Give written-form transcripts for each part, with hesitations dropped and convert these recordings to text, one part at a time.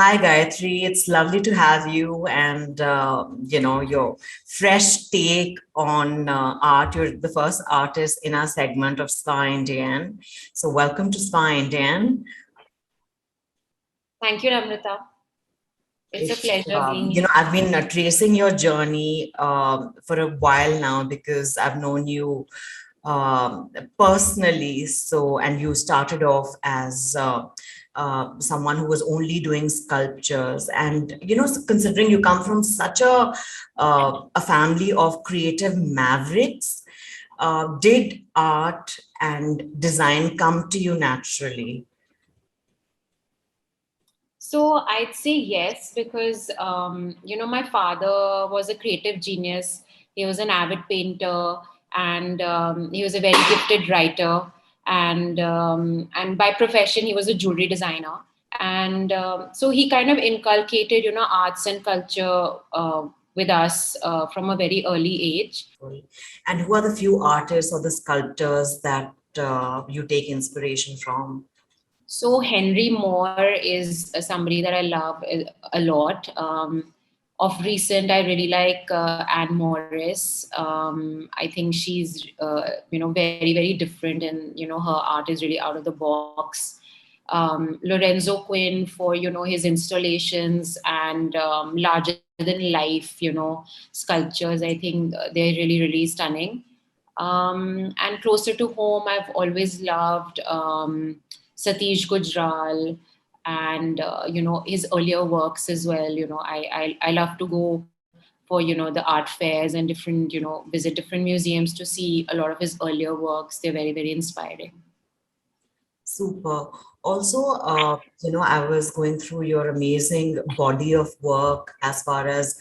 Hi, Gayatri. It's lovely to have you and your fresh take on art. You're the first artist in our segment of Swa Indienne. So, welcome to Swa Indienne. Thank you, Namrata. It's a pleasure being here. I've been tracing your journey for a while now because I've known you personally. So, and you started off as someone who was only doing sculptures, and considering you come from such a family of creative mavericks, did art and design come to you naturally? So I'd say yes, because my father was a creative genius. He was an avid painter, and he was a very gifted writer. And by profession, he was a jewelry designer. And so he kind of inculcated, arts and culture with us from a very early age. And who are the few artists or the sculptors that you take inspiration from? So Henry Moore is somebody that I love a lot. Of recent, I really like Anne Morris. I think she's very very different, and her art is really out of the box. Lorenzo Quinn for his installations and larger than life sculptures. I think they're really really stunning. And closer to home, I've always loved Satish Gujral and his earlier works as well. I love to go for the art fairs and different visit different museums to see a lot of his earlier works. They're very very inspiring. Super. Also, I was going through your amazing body of work as far as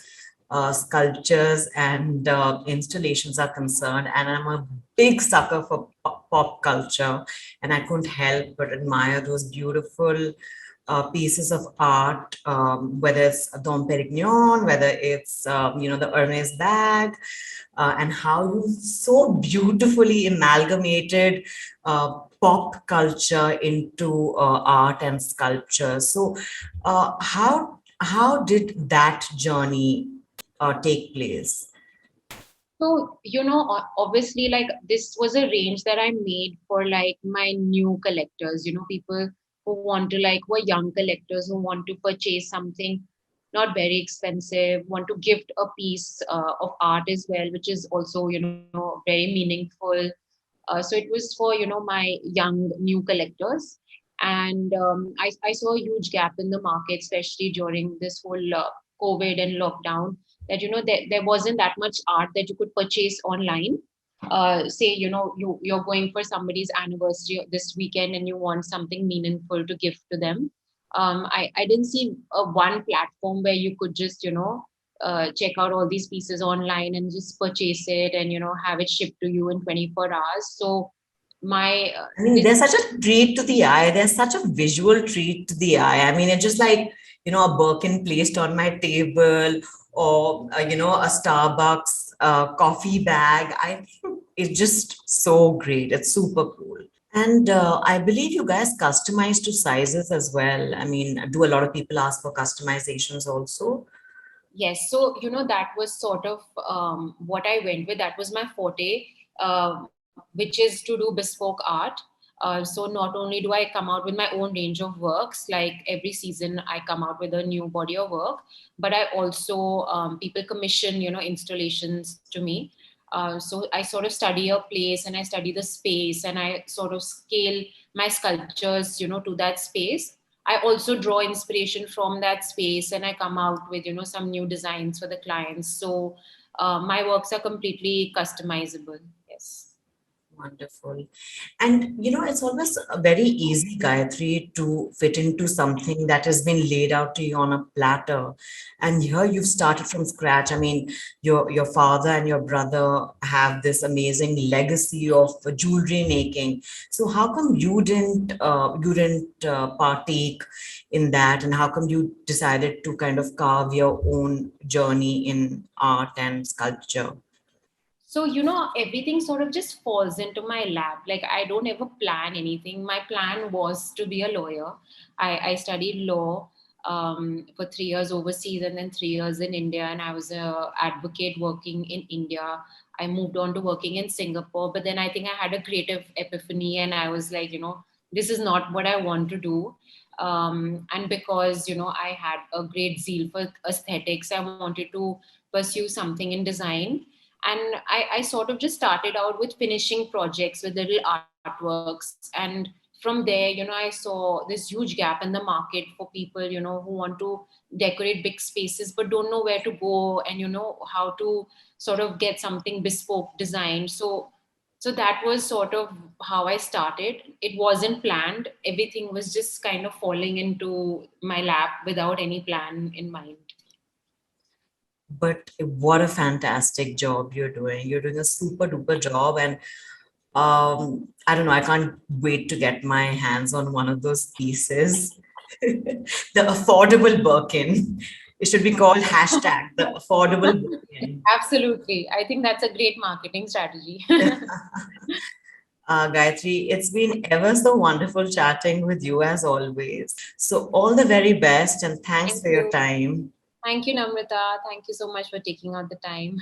sculptures and installations are concerned, and I'm a big sucker for pop culture, and I couldn't help but admire those beautiful pieces of art, whether it's Dom Perignon, whether it's the Hermes bag, and how you so beautifully amalgamated pop culture into art and sculpture. So, how did that journey take place? So, obviously, like this was a range that I made for like my new collectors, people who want to like, who are young collectors who want to purchase something not very expensive, want to gift a piece of art as well, which is also, very meaningful. So it was for, my young new collectors. And I saw a huge gap in the market, especially during this whole COVID and lockdown, that there wasn't that much art that you could purchase online. Say you're going for somebody's anniversary this weekend and you want something meaningful to gift to them. I didn't see one platform where you could just check out all these pieces online and just purchase it and have it shipped to you in 24 hours. So my I mean, there's such a treat to the eye. There's such a visual treat to the eye. I mean, it's just like, a Birkin placed on my table, or, a Starbucks coffee bag. I think it's just so great. It's super cool. And I believe you guys customize to sizes as well. I mean, do a lot of people ask for customizations also? Yes, so that was sort of what I went with. That was my forte, which is to do bespoke art. So not only do I come out with my own range of works, like every season I come out with a new body of work, but I also people commission installations to me. So I sort of study a place and I study the space and I sort of scale my sculptures to that space. I also draw inspiration from that space and I come out with some new designs for the clients. So my works are completely customizable. Yes. Wonderful. And it's always very easy, Gayatri, to fit into something that has been laid out to you on a platter. And here you've started from scratch. I mean, your father and your brother have this amazing legacy of jewelry making. So how come you didn't partake in that, and how come you decided to kind of carve your own journey in art and sculpture? So, everything sort of just falls into my lap. Like, I don't ever plan anything. My plan was to be a lawyer. I studied law. for 3 years overseas and then 3 years in India. And I was a advocate working in India. I moved on to working in Singapore, but then I think I had a creative epiphany and I was like, this is not what I want to do. And because, I had a great zeal for aesthetics, I wanted to pursue something in design. And I sort of just started out with finishing projects with little artworks. And from there, I saw this huge gap in the market for people, who want to decorate big spaces but don't know where to go and, how to sort of get something bespoke designed. So that was sort of how I started. It wasn't planned. Everything was just kind of falling into my lap without any plan in mind. But what a fantastic job you're doing. You're doing a super duper job. And I don't know, I can't wait to get my hands on one of those pieces. The affordable Birkin. It should be called hashtag the affordable Birkin. Absolutely. I think that's a great marketing strategy. Gayatri, it's been ever so wonderful chatting with you as always. So, all the very best and thanks Thank for your you. time. Thank you, Namrita. Thank you so much for taking out the time.